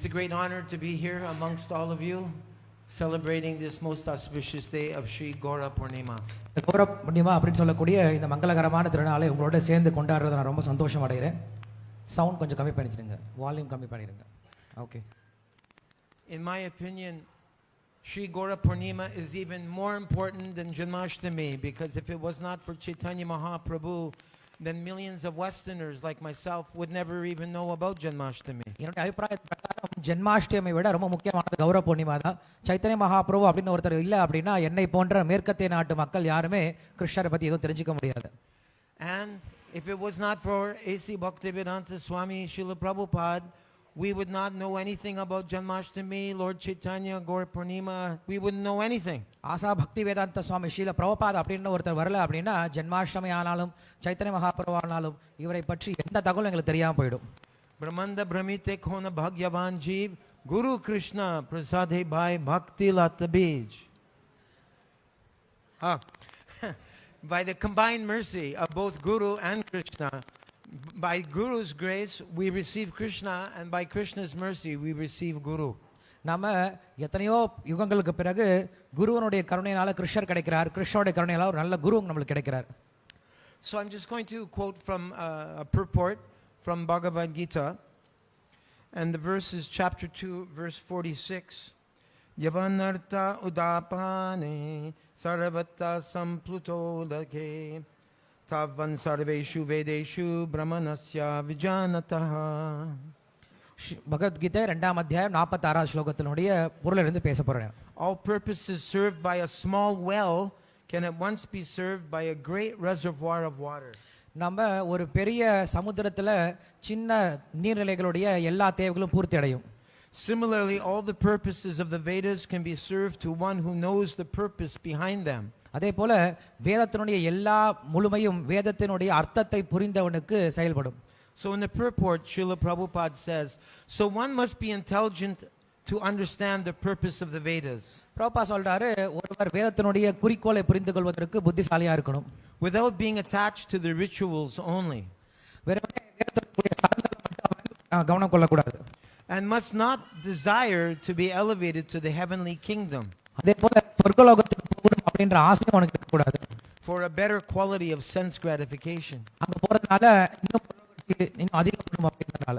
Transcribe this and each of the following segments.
It's a great honor to be here amongst all of you, celebrating this most auspicious day of Sri Gaura Purnima. Gaura Purnima அப்படின்னு சொல்லக்கூடிய இந்த மங்களகரமான திருநாளை உங்களோட சேர்ந்து கொண்டாடுறத நான் ரொம்ப சந்தோஷம் அடைகிறேன். சவுண்ட் கொஞ்சம் கம்மி பண்ணிடுங்க, வால்யூம் கம்மி பண்ணிடுங்க. Okay. In my opinion, Sri Gaura Purnima is even more important than Janmashtami, because if it was not for Chaitanya Mahaprabhu, then millions of Westerners like myself would never even know about Janmashtami. என்னுடைய அபிப்பிராய பிரகாரம் ஜென்மாஷ்டமியை விட ரொம்ப முக்கியமானது கௌர பூர்ணிமா தான். சைத்தன்ய மகாபிரபு அப்படின்னு ஒருத்தர் இல்லை அப்படின்னா என்னை போன்ற மேற்கத்திய நாட்டு மக்கள் யாருமே கிருஷ்ணரை பற்றி எதுவும் தெரிஞ்சுக்க முடியாது. And if it was not for A.C. Bhaktivedanta Swami Srila Prabhupada, we would not know anything about Janmashtami, Lord Chaitanya, Gaura Purnima. We wouldn't know anything. ஆசா பக்தி வேதாந்த சுவாமி ஸ்ரீல பிரபுபாத் அப்படின்னு ஒருத்தர் வரல அப்படின்னா ஜென்மாஷ்டமி ஆனாலும் சைத்தன்ய மகாபிரபு ஆனாலும் இவரை பற்றி எந்த தகவலும் எங்களுக்கு தெரியாம போயிடும். Brahmanda Brahmite Khona Bhagyavan Jeev Guru Krishna Prasadhe Bhai Bhakti Lata Bij. By the combined mercy of both Guru and Krishna, by Guru's grace we receive Krishna, and by Krishna's mercy we receive Guru. நம்ம எத்தனையோ யுகங்களுக்கு பிறகு குருவனுடைய கருணையினால கிருஷ்ணர் கிடைக்கிறார், கிருஷ்ணனுடைய கருணையினால ஒரு நல்ல குரு நம்மளுக்கு கிடைக்கிறார். So I'm just going to quote from a purport from Bhagavad Gita, and the verse is chapter 2 verse 46. Yavanartha udapane sarvata sampluto lake tavan sarveshu vedeshu brahmanasya vijanataha. Bhagavad Gita 2ஆம் அத்தியாயம் 46 ஸ்லோகத்தினுடைய பொருளிலிருந்து பேச போறேன். All purposes served by a small well can at once be served by a great reservoir of water. நம்ம ஒரு பெரிய சமுத்திரத்துல சின்ன நீர்நிலைகளுடைய எல்லா தேவைகளும் பூர்த்தி அடையும். Similarly, all the purposes of the Vedas can be served to one who knows the purpose behind them. அதே போல வேதத்தினுடைய எல்லா முழுமையும் வேதத்தினுடைய அர்த்தத்தை புரிந்தவனுக்கு செயல்படும். So in the purport, Srila Prabhupada says, so one must be intelligent to understand the purpose of the Vedas. Prabhupada சொல்றாரு, ஒருவர் வேதத்தினுடைய குறிக்கோளை புரிந்து கொள்வதற்கு புத்திசாலியா இருக்கணும். Without being attached to the rituals only. வெறுமனே வேதத்தினுடைய சடங்குகளை மட்டும் கவனம் கொள்ளக்கூடாது. And must not desire to be elevated to the heavenly kingdom. அதே போல சொர்க்கலோகத்துக்கு போகணும் அப்படின்ற ஆசை அவனுக்கு இருக்கக்கூடாது. For a better quality of sense gratification. அங்க போறதுனால இன்னும் அதிகப்படும் அப்படின்றனால.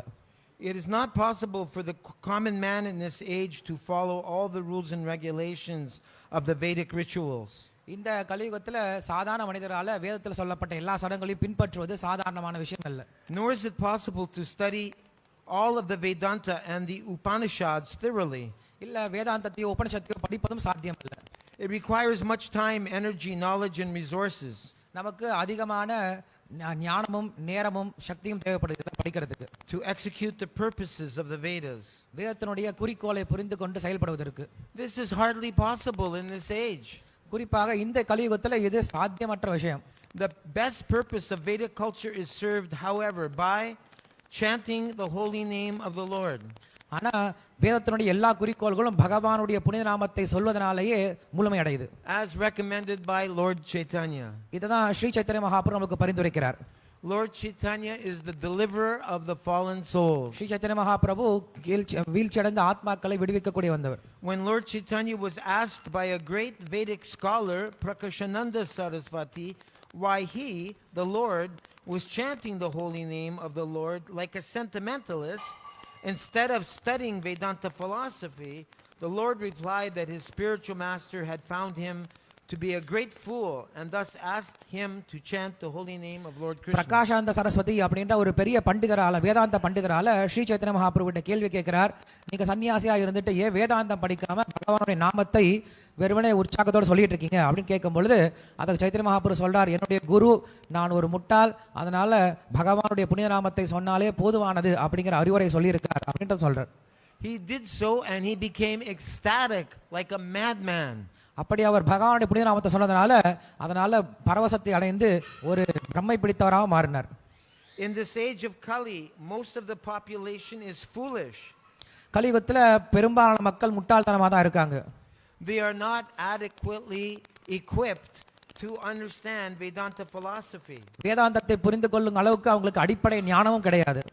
It is not possible for the common man in this age to follow all the rules and regulations of the Vedic rituals. இந்த கலியுகத்துல சாதாரண மனிதரால வேதத்துல சொல்லப்பட்ட எல்லா சடங்குகளையும் பின்பற்றுவது சாதாரணமான விஷயம் அல்ல. Nor is it possible to study all of the Vedanta and the Upanishads thoroughly. இல்ல வேதாந்தத்தையோ உபனிஷத்தையோ படிப்பதும் சாத்தியம் அல்ல. It requires much time, energy, knowledge and resources. நமக்கு அதிகமான ஞானமும் நேரமும் சக்தியும் தேவைப்படுகிறது படிக்கிறதுக்கு. To execute the purposes of the Vedas. வேதத்தினுடைய குறிக்கோளை புரிந்து கொண்டு செயல்படுவதற்கு. This is hardly possible in this age. குறிப்பாக இந்த கலியுகத்துல இது சாத்தியமற்ற விஷயம். The best purpose of Vedic culture is served, however, by chanting the holy name of the Lord. ஆனா வேதத்தினுடைய எல்லா குறிக்கோள்களும் பகவானுடைய புனித நாமத்தை சொல்வதனாலேயே முழுமை அடையுது. As recommended by Lord Chaitanya. இதுதான் ஸ்ரீ சைத்தன்ய மகாபிரபு நமக்கு பரிந்துரைக்கிறார். Lord Chaitanya is the deliverer of the fallen souls. Sri Chaitanya Mahaprabhu வீழ்ச்சி அடைந்த ஆத்மாக்களை விடுவிக்கக்கூடிய வந்தவர். When Lord Chaitanya was asked by a great Vedic scholar, Prakashananda Saraswati, why he, the Lord, was chanting the holy name of the Lord like a sentimentalist instead of studying Vedanta philosophy, the Lord replied that his spiritual master had found him to be a great fool and thus asked him to chant the holy name of Lord Krishna. பிரகாஷானந்த Saraswati அப்படின்ற ஒரு பெரிய பண்டிதரால வேதாந்த பண்டிதரால ஸ்ரீ சைத்தன்ய மகாபிரபு கிட்ட கேள்வி கேட்கிறார், நீங்க சன்னியாசியா இருந்துட்டு ஏன் வேதாந்தம் படிக்காம பகவானுடைய நாமத்தை வெறுமனே உற்சாகத்தோடு சொல்லிட்டு இருக்கீங்க அப்படின்னு கேட்கும் பொழுது அதுக்கு சைத்தன்ய மகாபிரபு சொல்றார், என்னுடைய குரு நான் ஒரு முட்டாள், அதனால பகவானுடைய புனித நாமத்தை சொன்னாலே போதுமானது அப்படிங்கிற அறிவுரை சொல்லியிருக்கார் அப்படின்றது சொல்றார். He did so and he became ecstatic like a madman. அப்படி அவர் பகவானுடைய புனித நாமத்தை சொன்னதனால அதனால பரவசத்தை அடைந்து ஒரு பிரம்மை பிடித்தவராக மாறினார். In this age of Kali, most of the population is foolish. கலியுகத்துல பெரும்பாலான மக்கள் முட்டாள்தனமா தான் இருக்காங்க. They are not adequately equipped to understand Vedanta philosophy. வேதாந்தத்தை புரிந்து கொள்ளும் அளவுக்கு அவங்களுக்கு அடிப்படை ஞானமும் கிடையாது.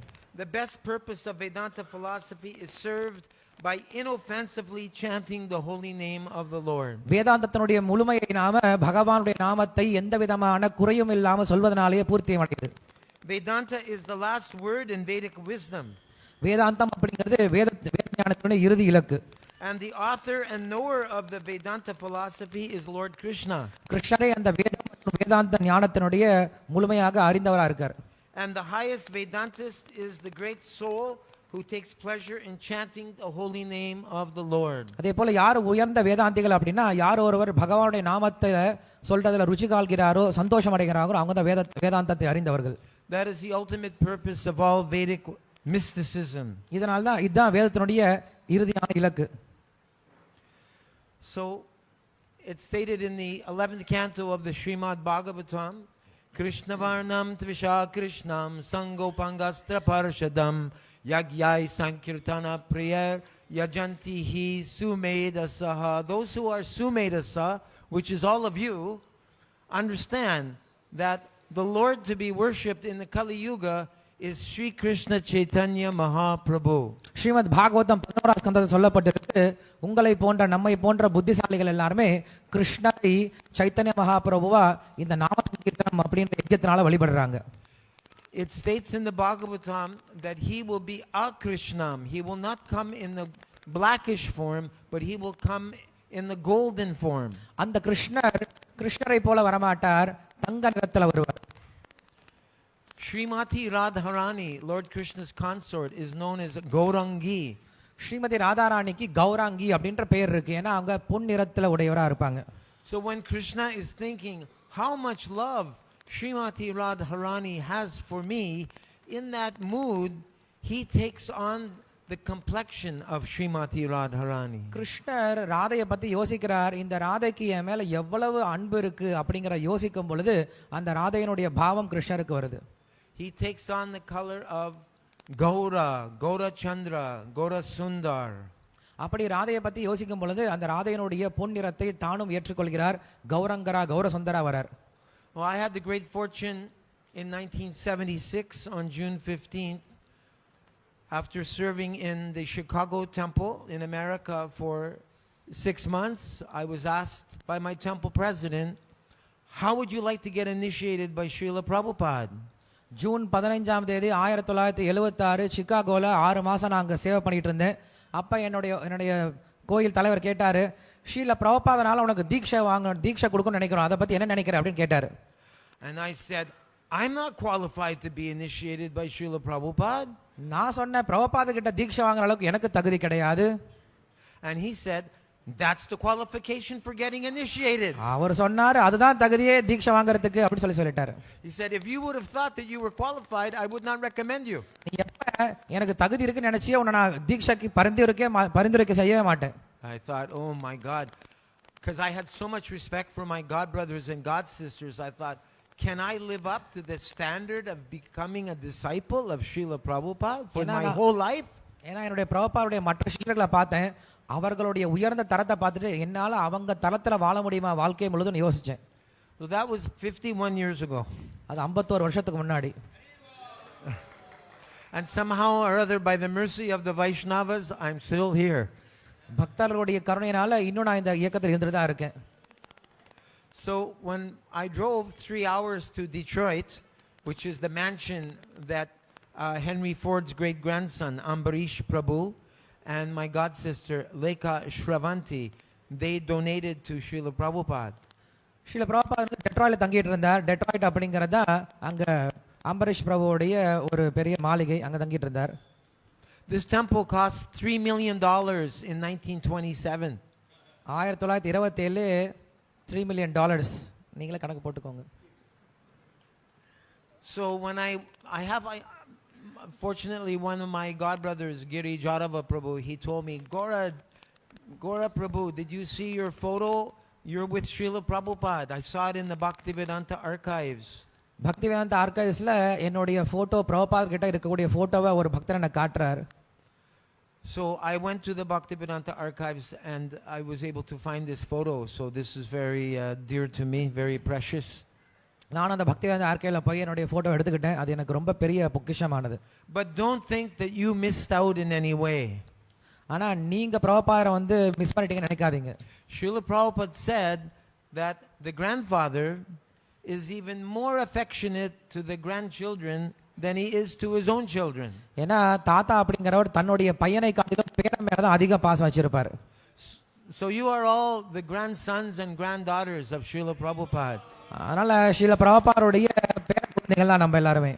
the best purpose of Vedanta philosophy is served by inoffensively chanting the holy name of the Lord. வேதாந்தத்தினுடைய முழுமையை நாம பகவானுடைய நாமத்தை எந்த விதமான குறையும் இல்லாம சொல்வதனாலேயே பூர்த்தி அடைகிறது. Vedanta is the last word in Vedic wisdom. வேதாந்தம் அப்படிங்கிறது வேத ஞானத்தினுடைய இறுதி இலக்கு. And the author and knower of the Vedanta philosophy is Lord Krishna. கிருஷ்ணரே அந்த வேதாந்த ஞானத்தினுடைய முழுமையாக அறிந்தவரா இருக்கார். And the highest Vedantist is the great soul who takes pleasure in chanting the holy name of the Lord. அதே போல யார் உயர்ந்த வேதாந்திகள் அப்படின்னா யார் ஒருவர் பகவானுடைய நாமத்தை சொல்றதுல ருச்சி கால்கிறாரோ சந்தோஷம் அடைகிறாரோ அவங்க தான் வேதாந்தத்தை அறிந்தவர்கள். That is the ultimate purpose of all Vedic mysticism. இதனால தான் இதுதான் வேதத்தினுடைய இறுதியான இலக்கு. So it's stated in the 11th canto of the Srimad Bhagavatam, Krishna Varnam Tvisha Krishnam Sangopangastra Parshadam Yagyai Sankirtana Prayer Yajanti Hi Sumedasaha. Those who are Sumedasa, which is all of you, understand that the Lord to be worshipped in the Kali Yuga is Sri Krishna Chaitanya Mahaprabhu. Srimad Bhagavatam 11ஆம் ஸ்கந்தத்தில் சொல்லப்பட்டிருக்கு உங்களை போன்ற நம்மை போன்ற புத்திசாலிகள் எல்லாருமே கிருஷ்ணரை சைத்தன்ய மகாபிரபுவா இந்த நாம சங்கீர்த்தனம் அப்படின்ற யஜ்ஞத்தினால வழிபடுறாங்க. It states in the Bhagavatam that he will be a Krishnam. He will not come in the blackish form, but he will come in the golden form. அந்த கிருஷ்ணரை போல வரமாட்டார், தங்க நிறத்துல வருவார். Srimati Radharani, Lord Krishna's consort, is known as Gaurangi. Srimathi ராதாராணிக்கு கௌராங்கி அப்படின்ற பெயர் இருக்கு, ஏன்னா அவங்க பொன் நிறத்துல உடையவரா இருப்பாங்க. So when Krishna is thinking how much love Srimati Radharani has for me, in that mood he takes on the complexion of Srimati Radharani. கிருஷ்ணர் ராதையை பத்தி யோசிக்கிறார், இந்த ராதைக்கு என் மேல எவ்வளவு அன்பு இருக்கு அப்படிங்கிற யோசிக்கும் பொழுது அந்த ராதையினுடைய பாவம் கிருஷ்ணருக்கு வருது. He takes on the color of Gaura, Gaura Chandra, Gaura Sundar. அப்படி ராதையை பத்தி யோசிக்கும் பொழுது அந்த ராதையினுடைய பொன் நிறத்தை தானும் ஏற்றுக்கொள்கிறார், கௌரங்கரா கௌரசுந்தரா வரார். Well, I had the great fortune in 1976 on June 15th, after serving in the Chicago temple in America for 6 months, I was asked by my temple president, how would you like to get initiated by Srila Prabhupada? June 15ஆம் தேதி 1976 சிகாகோல 6 மாசம் நான் அங்க சேவை பண்ணிட்டு இருந்தேன். அப்ப என்னுடைய கோயில் தலைவர் கேட்டாரு, ஸ்ரீல பிரபுபாதனால உனக்கு தீட்சை கொடுக்கணும்னு நினைக்கிறோம், அதை பத்தி என்ன நினைக்கிற அப்படின்னு கேட்டாரு. And I said, I'm not qualified to be initiated by Srila Prabhupada. நான் சொன்ன பிரபுபாத கிட்ட தீட்சை வாங்குற அளவுக்கு எனக்கு தகுதி கிடையாது. And he said, that's the qualification for getting initiated. அவர் சொன்னாரு அதுதான் தகுதியே தீட்சை வாங்குறதுக்கு அப்படி சொல்லிட்டாரு. He said, if you would have thought that you were qualified, I would not recommend you. நீ எப்ப எனக்கு தகுதி இருக்குன்னு நினைச்சியே உன்னை நான் தீட்சைக்கு பரிந்துரைக்க செய்யவே மாட்டேன். I thought, oh my God, because I had so much respect for my god brothers and god sisters, I thought, can I live up to the standard of becoming a disciple of Srila Prabhupada for my whole life? ஏன்னா என்னுடைய பிரபுபாவுடைய மற்ற சிஷ்யர்களை பார்த்தேன், அவர்களுடைய உயர்ந்த தரத்தை பார்த்துட்டு என்னால அவங்க தரத்துல வாழ முடியுமா வாழ்க்கை முழுதும் யோசிச்சேன். So that was 51 years ago. அது 51 வருஷத்துக்கு முன்னாடி. And somehow or other, by the mercy of the Vaishnavas, I'm still here. பக்தர்களுடைய கருணையினால இன்னும் நான் இந்த இயக்கத்தில் இருந்துட்டு தான் இருக்கேன். So when I drove 3 hours to Detroit, which is the mansion that Henry Ford's great grandson Ambarish Prabhu and my god sister Lekha Shravanti, they donated to Srila Prabhupada. Srila Prabhupad வந்து டெட்ராய்ட்ல தங்கிட்டு இருந்தார். டெட்ராய்ட் அப்படிங்கறதா அங்க அம்பரீஷ் பிரபுவுடைய ஒரு பெரிய மாளிகை, அங்க தங்கிட்டு இருந்தார். This temple cost $3 million in 1927. 1927 $3 million. நீங்களே கணக்கு போட்டுக்கோங்க. So when I fortunately one of my god brothers, Giri Jadava Prabhu, he told me, Gora Prabhu, did you see your photo? You're with Srila Prabhupada. I saw it in the Bhaktivedanta archives. Bhaktivedanta ஆர்கைவ்ஸ்ல என்னுடைய photo Prabhupad கிட்ட இருக்கக்கூடிய போட்டோவை ஒரு பக்தர் எனக்கு காட்டுறார். So I went to the Bhaktivedanta archives and I was able to find this photo. So this is very dear to me, very precious. நான் அந்த பக்திவேதாந்த ஆர்கைவ்ல போய் என்னுடைய போட்டோ எடுத்துக்கிட்டேன். அது எனக்கு ரொம்ப பெரிய பொக்கிஷமானது. But don't think that you missed out in any way. ஆனா நீங்க பிரபுபாதரை வந்து மிஸ் பண்ணிட்டீங்கன்னு நினைக்காதீங்க. Srila Prabhupada said that the grandfather is even more affectionate to the grandchildren than he is to his own children. ஏன்னா தாத்தா அப்படிங்கிறவர் தன்னுடைய பையனை காட்டிலும் பேரன் மேல தான் அதிக பாசம் வச்சிருப்பாரு. So you are all the grandsons and granddaughters of Srila Prabhupada. அதனால ஸ்ரீல பிரபுபாதருடைய பேர குழந்தைகள் தான் நம்ம எல்லாருமே.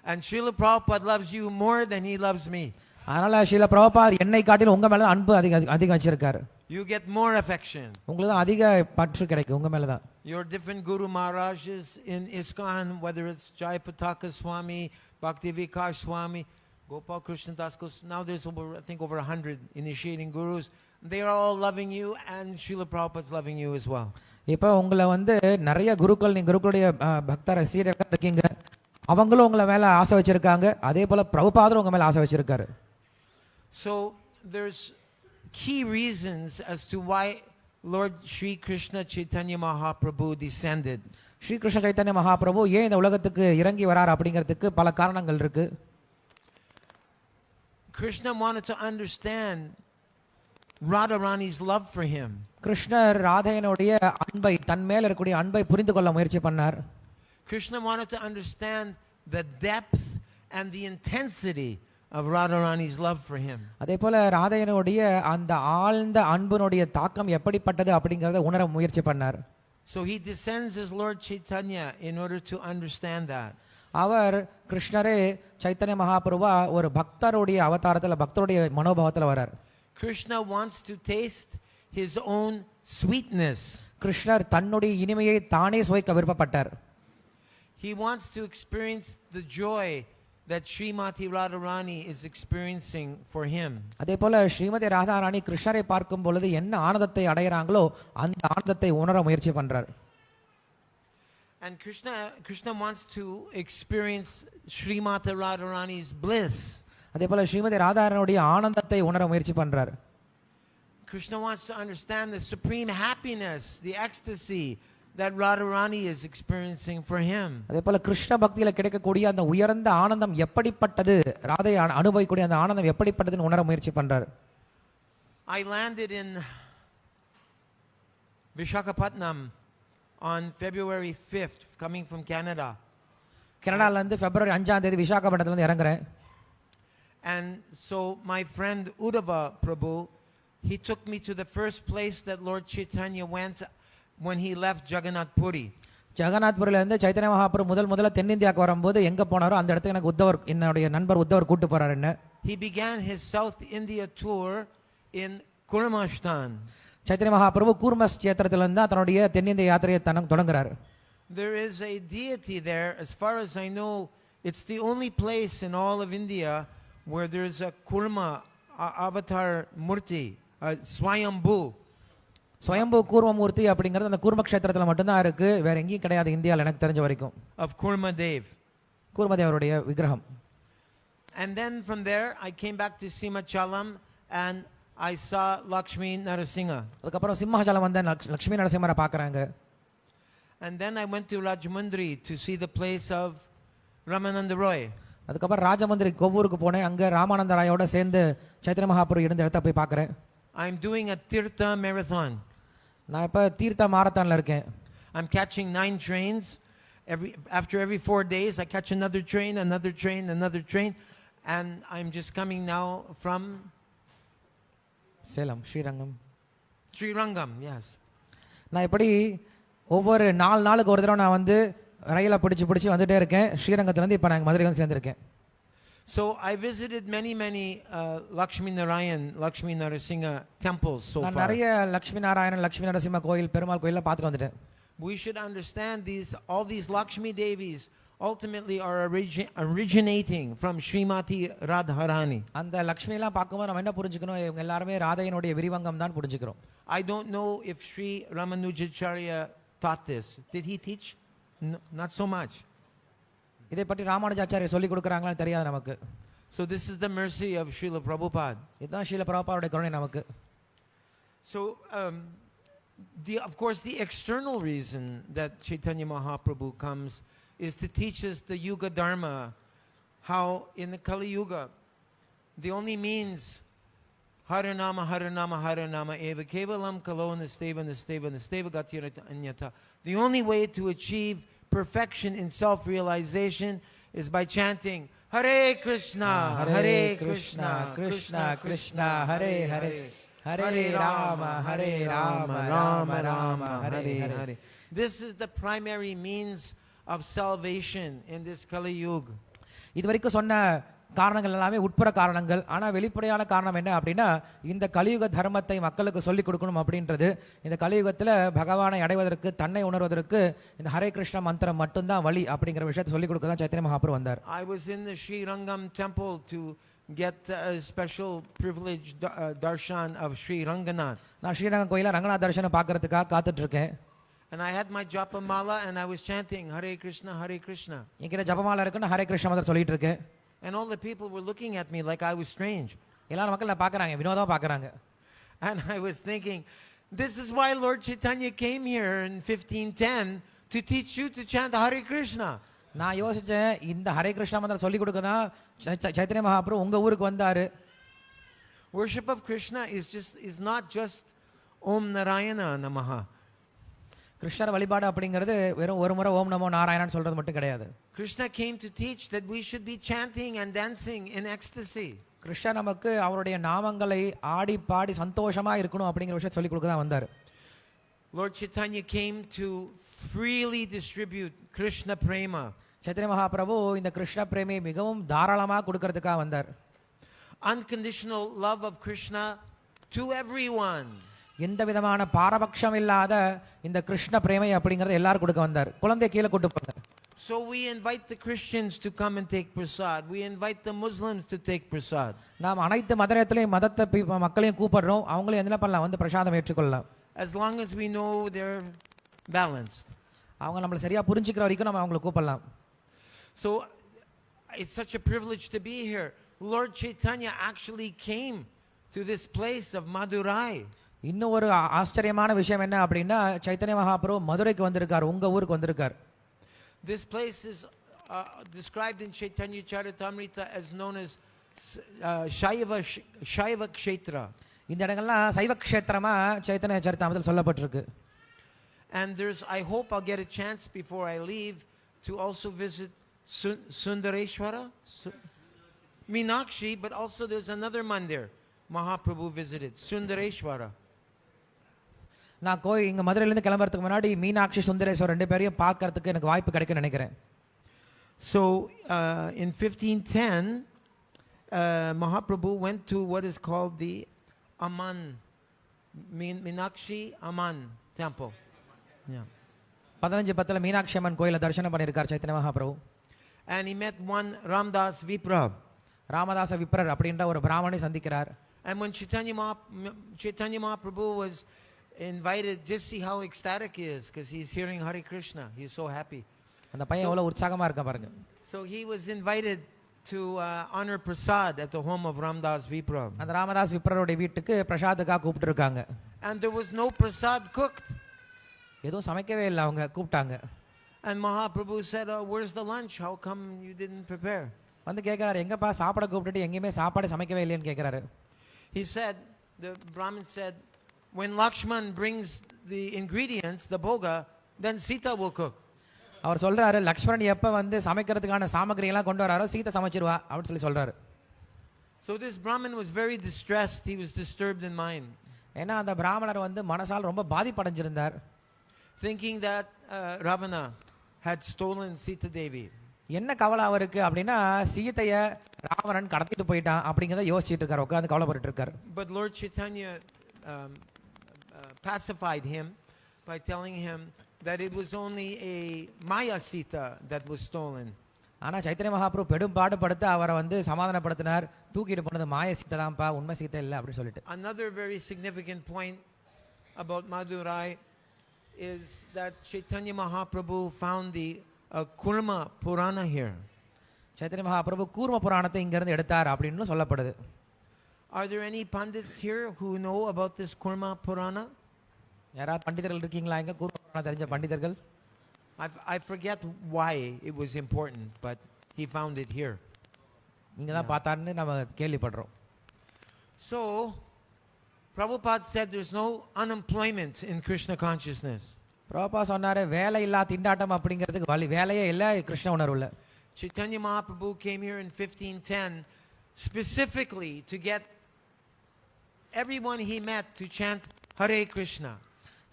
And Srila Prabhupada loves you more than he loves me. அதனால ஸ்ரீல பிரபுபாதர் என்னை காட்டிலும் உங்க மேல அன்பு அதிகம் வச்சிருக்காரு. You get more affection. உங்களுக்கு தான் அதிக பற்று கிடைக்கும் உங்க மேல தான். Your different Guru Maharajas in ISKCON, whether it's Jai Pataka Swami, Bhakti Vikas Swami, Gopal Krishna Das Goswami, now there's I think over 100 initiating gurus. They are all loving you, and Srila Prabhupada is loving you as well. இப்போ உங்களை வந்து நிறைய குருக்கள் நீங்க குருக்களுடைய பக்தர் சீடர்கள் இருக்கீங்க. அவங்களும் உங்களை மேல ஆசை வச்சிருக்காங்க. அதே போல பிரபுபாதரும் உங்க மேல ஆசை வச்சிருக்காரு. So there's key reasons as to why Lord Sri Krishna Chaitanya Mahaprabhu descended. Sri Krishna Chaitanya Mahaprabhu ஏன் இந்த உலகத்துக்கு இறங்கி வரார் அப்படிங்கிறதுக்கு பல காரணங்கள் இருக்கு. Krishna wanted to understand Radharani's love for him. கிருஷ்ணர் ராதையனுடைய அன்பை தன் மேல இருக்கக்கூடிய அன்பை புரிந்து கொள்ள முயற்சி பண்ணார். Krishna wanted to understand the depth and the intensity of Radharani's love for him. அதே போல ராதையனுடைய அந்த ஆழ்ந்த அன்பினுடைய தாக்கம் எப்படிப்பட்டது அப்படிங்கறத உணர முயற்சி பண்ணார். So he descends as Lord Chaitanya in order to understand that. அவர் கிருஷ்ணரே சைத்தன்ய மகாபிரபுவா ஒரு பக்தருடைய அவதாரத்துல பக்தருடைய மனோபாவத்துல வரார். Krishna wants to taste his own sweetness. கிருஷ்ணர் தன்னுடைய இனிமையை தானே சுவைக்க விருப்பப்பட்டார். He wants to experience the joy that Srimati Radharani is experiencing for him. அதே போல ஸ்ரீமதி ராதாராணி கிருஷ்ணரை பார்க்கும் பொழுது என்ன ஆனந்தத்தை அடையறாங்களோ அந்த ஆனந்தத்தை உணர முயற்சி பண்றார். And Krishna wants to experience Srimati Radharani's bliss. அதே போல ஸ்ரீமதி ராதாராணியுடைய ஆனந்தத்தை உணர முயற்சி பண்றார். Krishna wants to understand the supreme happiness, the ecstasy that Radharani is experiencing for him. அதே போல கிருஷ்ண பக்தியில கிடைக்கக்கூடிய அந்த உயர்ந்த ஆனந்தம் எப்படிப்பட்டது, ராதை அனுபவிக்கக்கூடிய அந்த ஆனந்தம் எப்படிப்பட்டதுன்னு உணர முயற்சி பண்றார். I landed in Visakhapatnam on February 5th coming from Canada. கனடால இருந்து பிப்ரவரி 5ஆம் தேதி விசாகப்பட்டினத்துல இருந்து இறங்குறேன். And so my friend Uddhava Prabhu, he took me to the first place that Lord Chaitanya went when he left Jagannath Puri. ஜெகநாத்புரில இருந்து சைத்தன்ய மகாபிரபு முதல்ல தென்னிந்தியாவுக்கு வரும்போது எங்க போனாரோ அந்த இடத்துக்கு எனக்கு உத்தவர் என்னுடைய நண்பர் உத்தவர் கூட்டி போறாரு என்ன. He began his South India tour in Kurmastan. Chaitanya Mahaprabhu கூர்மஸ் சேத்திரத்துல இருந்து தன்னுடைய தென்னிந்திய யாத்திரையை தொடங்குறாரு. There is a deity there, as far as I know, it's the only place in all of India where there's a Kurma avatar murti, Swayambhu. Swayambu கூர்மமூர்த்தி அப்படிங்கிறது அந்த கூர்ம க்ஷேத்திரத்துல மட்டும்தான் இருக்கு, வேற எங்கேயும் கிடையாது இந்தியாவில் எனக்கு தெரிஞ்ச வரைக்கும். Of Kurmadev. கூர்மதேவருடைய விக்கிரகம். And then from there I came back to Simachalam and I saw Lakshmi Narasimha. அதுக்கப்புறம் சிம்மாச்சலம் வந்த லட்சுமி நரசிம்மரை பார்க்கறாங்க. And then I went to Rajmundri to see the place of Ramananda Roy. அதுக்கப்புறம் ராஜமந்திரி கோவூருக்கு போனேன். அங்க ராமானந்த ராயோட சேர்ந்து சைத்தன்ய மகாபிரபு இருந்த இடத்த போய் பார்க்கறேன். I'm doing a Tirtha marathon. நான் இப்ப தீர்த்த மாரத்தான்ல இருக்கேன். I'm catching 9 trains. After every 4 days I catch another train, another train, and I'm just coming now from Salem Srirangam. Srirangam, yes. நான் இப்படி ஒவ்வொரு 4 நாளுக்கு ஒரு தடவை நான் வந்து ரயிலை பிடிச்சு வந்துட்டே இருக்கேன். ஸ்ரீரங்கத்துல இருந்து இப்ப நான் மதுரை வந்து சேர்ந்திருக்கேன். So I visited many Lakshmi Narayan, Lakshmi Narasimha temples so நான் far. நிறைய லட்சுமி நாராயணன் லட்சுமி நரசிம்ம கோயில் பெருமாள் கோயில பார்த்துட்டு வந்துட்டேன். We should understand all these Lakshmi Devis ultimately are originating from Srimati Radharani. அந்த லட்சுமி எல்லாம் பார்க்கும்போது நம்ம என்ன புரிஞ்சுக்கணும், இவங்க எல்லாருமே ராதையனுடைய விரிவங்கம் தான் புரிஞ்சுக்கிறோம். I don't know if Sri Ramanujacharya taught this. Did he teach? No, not so much. இதை பற்றி ராமானுஜாச்சாரியர் சொல்லி கொடுக்குறாங்களான்னு தெரியாது நமக்கு. So this is the mercy of Srila Prabhupada. இதுதான் ஸ்ரீல பிரபுபாதருடைய கருணை நமக்கு. So Of course, the external reason that Chaitanya Mahaprabhu comes is to teach us the Yuga Dharma, how in the Kali Yuga, the only means Haranama, Haranama, Haranama, Eva Kevalam, Kalo, Nasteva, Nasteva, Nasteva, Gatyarata, Anyata. The only way to achieve perfection in self-realization is by chanting Hare Krishna, Hare Krishna, Krishna Krishna, Hare Hare, Hare Rama, Hare Rama, Rama Rama, Hare Hare. This is the primary means of salvation in this Kali Yuga. இதுவரைக்கும் சொன்ன காரணங்கள் எல்லாமே உட்புற காரணங்கள். ஆனால் வெளிப்படையான காரணம் என்ன அப்படின்னா, இந்த கலியுக தர்மத்தை மக்களுக்கு சொல்லிக் கொடுக்கணும் அப்படின்றது. இந்த கலியுகத்தில் பகவானை அடைவதற்கு, தன்னை உணர்வதற்கு இந்த ஹரே கிருஷ்ண மந்திரம் மட்டும்தான் வழி அப்படிங்கிற விஷயத்தை சொல்லிக் கொடுக்க தான் சைத்தன்ய மகாபிரபு வந்தார். I was in the Sri Rangam temple to get a special privilege darshan of Sri Ranganath. நான் ஸ்ரீரங்கம் கோயில ரங்கநாத் தரிசனம் பார்க்கறதுக்காக காத்துட்டு இருக்கேன். And I had my japa mala and I was chanting Hare Krishna, Hare Krishna. என்கிட்ட ஜபமாலை இருக்குன்னு ஹரே கிருஷ்ண மந்திரம் சொல்லிட்டு இருக்கேன். And all the people were looking at me like I was strange. எல்லாரும் மக்கள் நான் பார்க்கறாங்க, வினோதமா பார்க்கறாங்க. And I was thinking, this is why Lord Chaitanya came here in 1510 to teach you to chant Hare Krishna. நான் யோசிச்சேன், இந்த ஹரே கிருஷ்ண மந்திரம் சொல்லிக் கொடுக்க தான் சைத்தன்ய மகாபிரபு உங்க ஊருக்கு வந்தாரு. Worship of Krishna is not just Om Narayana Namaha. கிருஷ்ணர் வழிபாடு அப்படிங்கிறது வெறும் ஒரு முறை ஓம் நமோ நாராயணன் சொல்றது மட்டும் கிடையாது. Krishna came to teach that we should be chanting and dancing in ecstasy. கிருஷ்ணர் நமக்கு அவருடைய நாமங்களை ஆடி பாடி சந்தோஷமா இருக்கணும் அப்படிங்கிற விஷயத்தை சொல்லிக் கொடுக்க தான் வந்தார். Lord Chaitanya came to freely distribute Krishna prema. Chaitanya Mahaprabhu இந்த கிருஷ்ண பிரேமி மிகவும் தாராளமா கொடுக்கிறதுக்காக வந்தார். Unconditional love of Krishna to everyone. எந்த விதமான பாரபட்சம் இல்லாத இந்த கிருஷ்ண பிரேமை அப்படிங்கறத எல்லாரும் கொடுக்க வந்தார். குழந்தை கீழே கூட்டு போங்க. So we invite the Christians to come and take prasad. We invite the Muslims to take prasad. நாம் அனைத்து மதத்திலையும் மக்களையும் கூப்பிடுறோம். அவங்களும் என்ன பண்ணலாம், வந்து பிரசாதம் ஏற்றுக்கொள்ளலாம். As long as we know they're balanced. அவங்க நம்மள சரியா புரிஞ்சிக்கிற வரைக்கும் நம்ம அவங்களை கூப்பிடலாம். So it's such a privilege to be here. Lord Chaitanya actually came to this place of Madurai. இன்னும் ஒரு ஆச்சரியமான விஷயம் என்ன அப்படின்னா, சைத்தன்ய மகாபிரபு மதுரைக்கு வந்திருக்கார், உங்க ஊருக்கு வந்திருக்கார். This place is described in Chaitanya Charitamrita as known as Shaiva Kshetra. இந்த இடங்கள்லாம் சைவ க்ஷேத்திரமா சைத்தன்ய சரிதாமத்தில் சொல்லப்பட்டிருக்கு. And I hope I'll get a chance before I leave to also visit Sundareshwara, Meenakshi, but also there's another mandir Mahaprabhu visited, Sundareshwara. நான் இங்க மதுரையிலிருந்து கிளம்புறதுக்கு முன்னாடி மீனாட்சி சுந்தரேஸ்வர் ரெண்டு பேரையும் பார்க்கறதுக்கு எனக்கு வாய்ப்பு கிடைக்கும்னு நினைக்கிறேன். So in 1510 Mahaprabhu went to what is called the Aman Meenakshi Aman temple. Yeah. 1510 Meenakshi Amman கோயிலை தரிசனம் பண்ணியிருக்கார் Chaitanya Mahaprabhu. And he met one Ramdas Vipra. Ramadasa விப்ரர் அப்படின்ற ஒரு பிராமணனை சந்திக்கிறார். And when Chaitanya Mahaprabhu was invited, just see how ecstatic he is because he's hearing Hare Krishna. He's so happy. அந்த பையன் எவ்வளவு உற்சாகமா இருக்கான் பாருங்க. So he was invited to honor prasad at the home of Ramdas Vipra. அந்த ராமதாஸ் விப்ரருடைய வீட்டுக்கு பிரசாதுக்காக கூப்பிட்டு இருக்காங்க. And there was no prasad cooked. எதுவும் சமைக்கவே இல்லை, அவங்க கூப்பிட்டாங்க. And Mahaprabhu said, where's the lunch? How come you didn't prepare? வந்து கேட்கிறாரு, எங்கப்பா சாப்பாடு கூப்பிட்டுட்டு எங்கேயுமே சாப்பாடு சமைக்கவே இல்லைன்னு கேட்கிறாரு. He said, the Brahmin said, when Lakshman brings the ingredients, the bhoga, then Sita will cook. அவர் சொல்றாரு, லக்ஷ்மணன் எப்ப வந்து சமைக்கிறதுக்கான சாமகிரி எல்லாம் கொண்டு வராரோ சீதை சமைச்சிருவா அப்படின்னு சொல்லி சொல்றாரு. So this Brahmin was very distressed. He was disturbed in mind. ஏன்னா அந்த பிராமணர் வந்து மனசால் ரொம்ப பாதிப்படைஞ்சிருந்தார். Thinking that Ravana had stolen Sita Devi. என்ன கவலை அவருக்கு அப்படின்னா, சீதைய ராவணன் கடத்திட்டு போயிட்டான் அப்படிங்கறத யோசிச்சிட்டு இருக்காரு, உட்கார்ந்து கவலைப்பட்டு இருக்காரு. But Lord Chaitanya pacified him by telling him that it was only a Maya Sita that was stolen. ஆனா சைத்தன்ய மகாபிரபு பெரும் பாடுபடுத்த அவரை வந்து சமாதானப்படுத்தினார். தூக்கிட்டு போனது மாய சீதை தான்ப்பா, உண்மை சீதை இல்லை அப்படின்னு சொல்லிட்டு. Another very significant point about Madurai is that Chaitanya Mahaprabhu found the Kurma Purana here. Chaitanya Mahaprabhu Kurma புராணத்தை இங்க இருந்து எடுத்தார் அப்படின்னு சொல்லப்படுது. Are there any pandits here who know about this Kurma Purana? யாராவது பண்டிதர்கள் இருக்கீங்களா இங்க கூர்ம தெரிஞ்ச பண்டிதர்கள்? I forget why it was important, but he found it here. நீங்க தான் பார்த்தாருன்னு நம்ம கேள்விப்படுறோம். So, Prabhupada said there's no unemployment in Krishna consciousness. Prabhupada சொன்னாரு வேலை இல்லா திண்டாட்டம் அப்படிங்கிறதுக்கு வழி வேலையே இல்ல கிருஷ்ண உணர்வுல. Chaitanya Mahaprabhu came here in 1510 specifically to get everyone he met to chant Hare Krishna.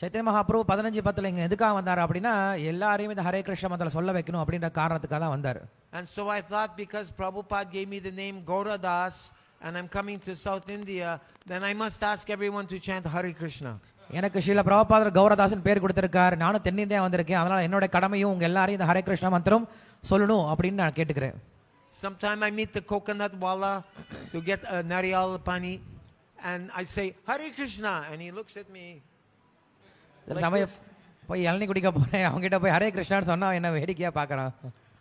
Chaitanya Mahaprabhu 15:10 இங்க எதுக்காக வந்தாரு அப்படின்னா எல்லாரையும் இந்த ஹரே கிருஷ்ண மந்திரம் சொல்ல வைக்கணும் அப்படின்ற காரணத்துக்காக தான் வந்தாரு. And so I thought because Prabhupada gave me the name Gauradas and I'm coming to South India, then I must ask everyone to chant Hare Krishna. எனக்கு ஸ்ரீல பிரபுபாதர் கௌரதாசன் பேர் கொடுத்திருக்காரு. நானும் தென்னிந்தியா வந்திருக்கேன். அதனால என்னோட கடமையும் உங்க எல்லாரையும் இந்த ஹரே கிருஷ்ண மந்திரம் சொல்லணும் அப்படின்னு நான் கேட்டுக்கிறேன். Sometime I meet the coconut wala to get a nariyal pani and I say Hare Krishna and he looks at me like சமயம் this. போய் இளநீ குடிக்க போறேன். அவங்க கிட்ட போய் ஹரே கிருஷ்ணான்னு சொன்னா என்ன வேடிக்கையா பார்க்கறான்.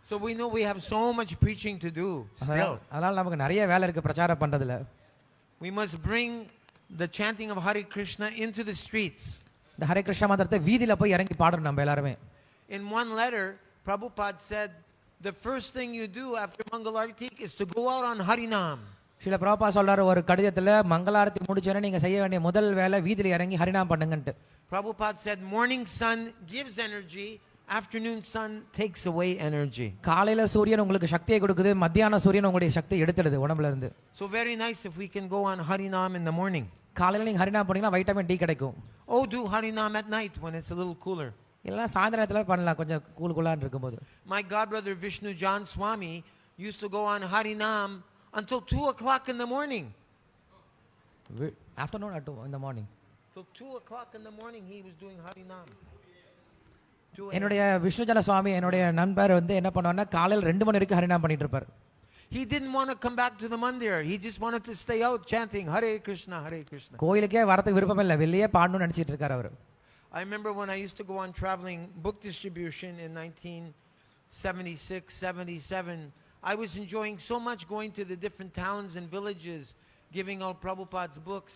So we know we have so much preaching to do still. அதனால நமக்கு நிறைய வேலை இருக்கு பிரச்சாரம் பண்றதுல. We must bring the chanting of Hare Krishna into the streets. இந்த ஹரே கிருஷ்ண மந்திரத்தை வீதியில போய் இறங்கி பாடணும் நம்ம எல்லாருமே. In one letter, Prabhupada said, the first thing you do after Mangalartik is to go out on Harinam. Srila Prabhupada சொல்றாரு ஒரு கடிதத்துல மங்களாரத்தி முடிச்சோனே நீங்க செய்ய வேண்டிய முதல் வேலை வீதியில இறங்கி Harinam பண்ணுங்கன்ட்டு. Prabhupada said, morning sun gives energy, afternoon sun takes away energy. காலையில சூரியன் உங்களுக்கு சக்தியை கொடுக்குது, மத்தியான சூரியன் உங்களுடைய சக்தியை எடுத்துடுது உடம்புல இருந்து. So very nice if we can go on Harinam in the morning. காலையில நீங்க ஹரிநாம் பண்ணீங்கன்னா வைட்டமின் டி கிடைக்கும். Oh, do Harinam at night when it's a little cooler. இல்லைன்னா சாயந்தரத்துல பண்ணலாம் கொஞ்சம் கூலான்னு இருக்கும்போது. My godbrother Vishnu John Swami used to go on Harinam until 2 o'clock in the morning. Afternoon or in the morning? Till 2 o'clock in the morning he was doing Harinam. என்னுடைய விஷ்ணுஜன சுவாமி என்னுடைய நண்பர் வந்து என்ன பண்ணுவாருன்னா காலையில் 2 மணி வரைக்கும் ஹரிநாம் பண்ணிட்டு இருப்பார். He didn't want to come back to the mandir. He just wanted to stay out chanting Hare Krishna, Hare Krishna. கோயிலுக்கே வரதுக்கு விருப்பம் இல்லை, வெளியே பாடணும்னு நினைச்சிட்டு இருக்காரு அவர். I remember when I used to go on traveling book distribution in 1976, 77. I was enjoying so much going to the different towns and villages, giving out Prabhupada's books.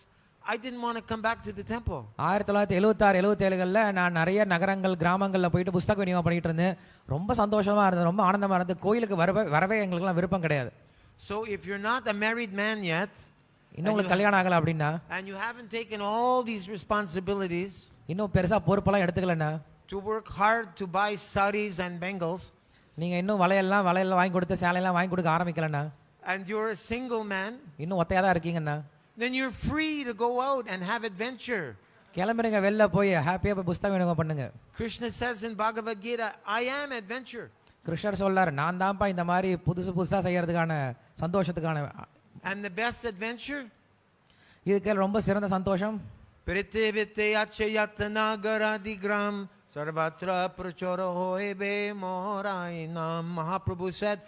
I didn't want to come back to the temple. 1976 77களில் நான் நிறைய நகரங்கள் கிராமங்களில் போயிட்டு புஸ்தக விநியோகம் பண்ணிட்டு இருந்தேன். ரொம்ப சந்தோஷமா இருந்தது, ரொம்ப ஆனந்தமா இருந்தது. கோயிலுக்கு வரவே எங்களுக்குலாம் விருப்பம் கிடையாது. So if you're not a married man yet, இன்னும் உங்களுக்கு கல்யாணம் ஆகல அப்படின்னா, and you haven't taken all these responsibilities, இன்னும் பெருசா பொறுப்பெல்லாம் எடுத்துக்கலன்னா, to work hard to buy saris and bangles, நீங்க இன்னும் வளையல்லாம் வாங்கி கொடுத்து சேலையெல்லாம் வாங்கி கொடுக்க ஆரம்பிக்கலன்னா, and you're a single man, இன்னும் ஒத்தையா தான் இருக்கீங்கன்னா, then you're free to go out and have adventure. கிளம்புறீங்க வெளில போய் ஹாப்பியா போய் புஸ்தகம் விநியோகம் பண்ணுங்க. Krishna says in Bhagavad Gita, I am adventure. கிருஷ்ணர் சொல்றாரு நான் தான்ப்பா இந்த மாதிரி புதுசா செய்யறதுக்கான சந்தோஷத்துக்கான. And the best adventure? இதுக்கு ரொம்ப சிறந்த சந்தோஷம் Pritevite achyayatanagaradigram sarvatra prachara hoebe morainam. Mahaprabhu said,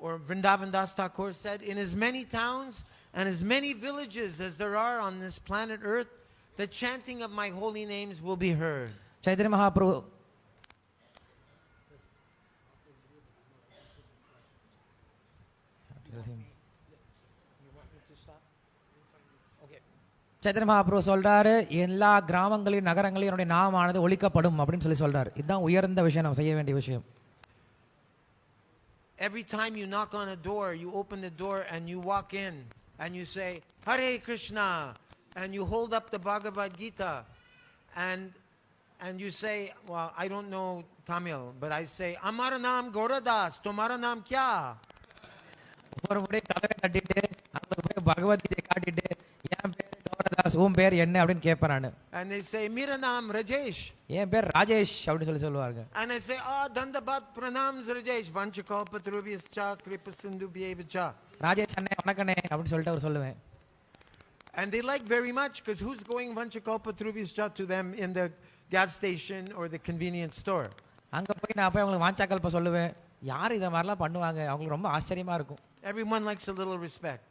or Vrindavan Das Thakur said, in as many towns and as many villages as there are on this planet earth, the chanting of my holy names will be heard. Chaitanya Mahaprabhu Chaitanya Mahaprabhu சொல்றாரு எல்லா கிராமங்களையும் நகரங்களையும் என்னுடைய நாமானது ஒலிக்கப்படும் அப்படின்னு சொல்றாரு. இதுதான் உயர்ந்த விஷயம், நம்ம செய்ய வேண்டிய விஷயம். Every time you knock on a door, you open the door and you walk in and you say Hare Krishna and you hold up the Bhagavad Gita and you say, well, I don't know Tamil, but I say Amara naam Gauradas, tumhara naam kya? ஒரு முறை கதவை தட்டிட்டு அங்க போய் பகவத்கீதை காட்டிட்டு என் பேர் கௌரதாஸ் உன் பேர் என்ன அப்படின்னு கேட்பேன் நானு. And they say Mera naam Rajesh. என் பேர் ராஜேஷ் அப்படின்னு சொல்லுவாங்க. And I say dandabat pranams Rajesh vanchakalpatarubhyascha kripasindubhyevacha. Rajesh அண்ணே வணக்கண்ணே அப்படின்னு சொல்லிட்டு அவர் சொல்லுவேன். And they like very much because who's going vanchakalpatarubhyascha to them in the gas station or the convenience store? அங்க போய் நான் போய் அவங்களுக்கு வாஞ்சாக்கல்ப சொல்லுவேன். யார் இத மாதிரிலாம் பண்ணுவாங்க, அவங்களுக்கு ரொம்ப ஆச்சரியமா இருக்கும். Everyone likes a little respect.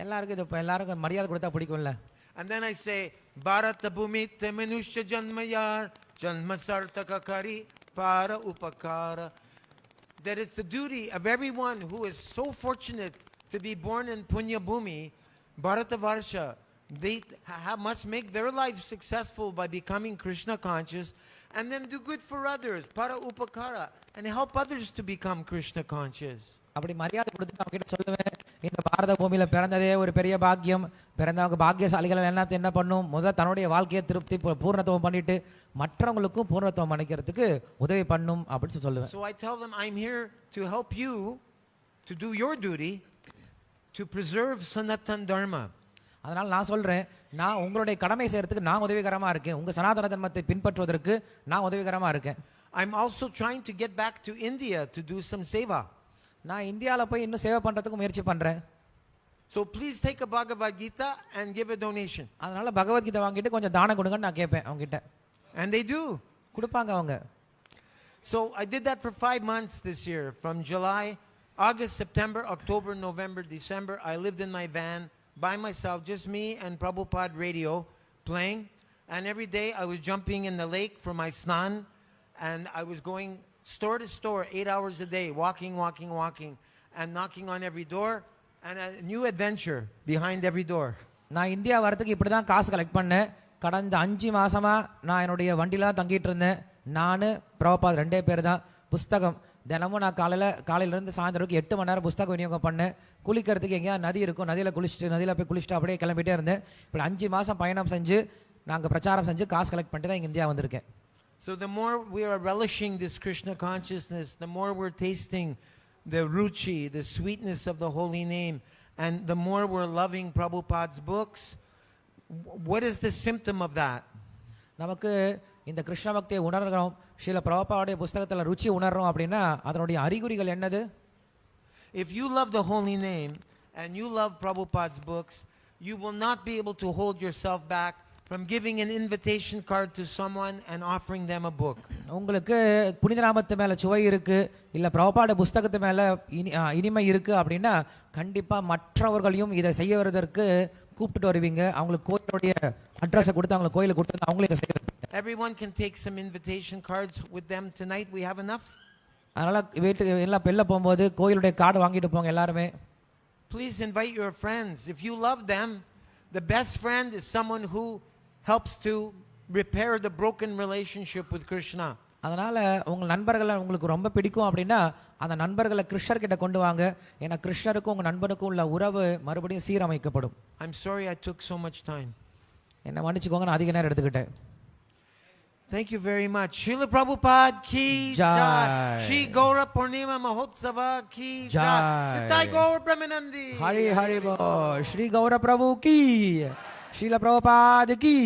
எல்லாருக்கும் மரியாதை கொடுத்தா பிடிக்கும்ல. And then I say Bharata bhumite manushya janmayar janma sartaka kari para upakara. That it's the duty of everyone who is so fortunate to be born in Punya Bhumi, Bharata Varsha, They must make their life successful by becoming Krishna conscious and then do good for others, para upakara, and help others to become Krishna conscious. அப்படி மரியாதை கொடுத்து அவங்க கிட்ட சொல்லுவேன், இந்த பாரத பூமியில பிறந்ததே ஒரு பெரிய பாக்கியம். பிறந்தவங்க பாக்கியசாலிகள் என்ன பண்ணும், முதல்ல தன்னுடைய வாழ்க்கையை திருப்தி பூர்ணத்துவம் பண்ணிட்டு மற்றவங்களுக்கும் பூர்ணத்துவம் பண்ணிக்கிறதுக்கு உதவி பண்ணும் அப்படின்னு சொல்லுவேன். So I tell them, I'm here to help you to do your duty to preserve Sanatan Dharma. அதனால நான் சொல்றேன், நான் உங்களுடைய கடமை செய்யறதுக்கு நான் உதவிகரமா இருக்கேன். உங்க சனாதன தர்மத்தை பின்பற்றுவதற்கு நான் உதவிகரமா இருக்கேன். I'm also trying to get back to India to do some seva. நான் இந்தியால போய் இன்னும் சேவை பண்றதுக்கு முயற்சி பண்றேன். So please take a Bhagavad Gita and give a donation. அதனால பகவத்கீதை வாங்கிட்டு கொஞ்சம் தானம் கொடுங்கன்னு நான் கேட்பேன் அவங்க கிட்ட. And they do. கொடுப்பாங்க அவங்க. So I did that for 5 months this year. From July, August, September, October, November, December, I lived in my van by myself, just me and Prabhupada radio playing. And every day I was jumping in the lake for my snan. And I was going store to store 8 hours a day, walking, and knocking on every door. And a new adventure behind every door. நான் India வரதுக்கு இப்படி தான் காசு collect பண்ணேன். கடந்த 5 மாசமா நான் என்னுடைய வண்டியில தங்கிட்டு இருந்தேன். நான் பிரபுபாத் 2 பேர் தான். புஸ்தகம் தினமும் நான் காலையில இருந்து சாயந்தரம் வரைக்கும் 8 மணி நேரம் புஸ்தகம் விநியோகம் பண்ணேன். குளிக்கிறதுக்கு எங்கேயா நதி இருக்கும், நதியில போய் குளிச்சுட்டு அப்படியே கிளம்பிட்டே இருந்தேன். இப்படி 5 மாசம் பயணம் செஞ்சு நாங்கள் பிரச்சாரம் செஞ்சு காசு கலெக்ட் பண்ணிட்டு தான் இங்கே இந்தியா வந்திருக்கேன். So the more we are relishing this Krishna consciousness, the more we're tasting the ruchi, the sweetness of the holy name, and the more we're loving Prabhupada's books. What is the symptom of that? நமக்கு இந்த கிருஷ்ண பக்தியை உணர்கிறோம், ஸ்ரீல பிரபுபாவுடைய புஸ்தகத்தில் ருச்சி உணர்றோம் அப்படின்னா அதனுடைய அறிகுறிகள் என்னது? If you love the holy name and you love Prabhupada's books, you will not be able to hold yourself back from giving an invitation card to someone and offering them a book. உங்களுக்கு புனித நாமத்து மேல சுவை இருக்கு, இல்ல பிரபுபாட புஸ்தகத்து மேல இனிமை இருக்கு அப்படின்னா கண்டிப்பா மற்றவர்களையும் இதை செய்ய வருவதற்கு கூப்பிட்டு வருவீங்க. அவங்களுக்கு கோயிலுடைய அட்ரஸை கொடுத்து அவங்க கோயிலுக்கு கொடுத்து அவங்களே இதை செய்ய. Everyone can take some invitation cards with them tonight. We have enough. அதனால வீட்டுக்கு எல்லாம் வெளில போகும்போது கோயிலுடைய கார்டு வாங்கிட்டு போங்க எல்லாருமே. Please invite your friends. If you love them, the best friend is someone who helps to repair the broken relationship with Krishna. அதனால உங்க நண்பர்களை உங்களுக்கு ரொம்ப பிடிக்கும் அப்படின்னா அந்த நண்பர்களை கிருஷ்ணர் கிட்ட கொண்டு வாங்க. ஏன்னா கிருஷ்ணருக்கும் உங்க நண்பனுக்கும் உள்ள உறவு மறுபடியும் சீரமைக்கப்படும். I'm sorry I took so much time. என்ன மன்னிச்சுக்கோங்க, நான் அதிக நேரம் எடுத்துக்கிட்டேன். Thank you very much. Srila Prabhupada ki jai. Shri Gaura Purnima Mahotsava ki jai. Nitai Gaur Brahmanandi. Hari Hari Bol. Shri Gaura Prabhu ki. Srila Prabhupada ki.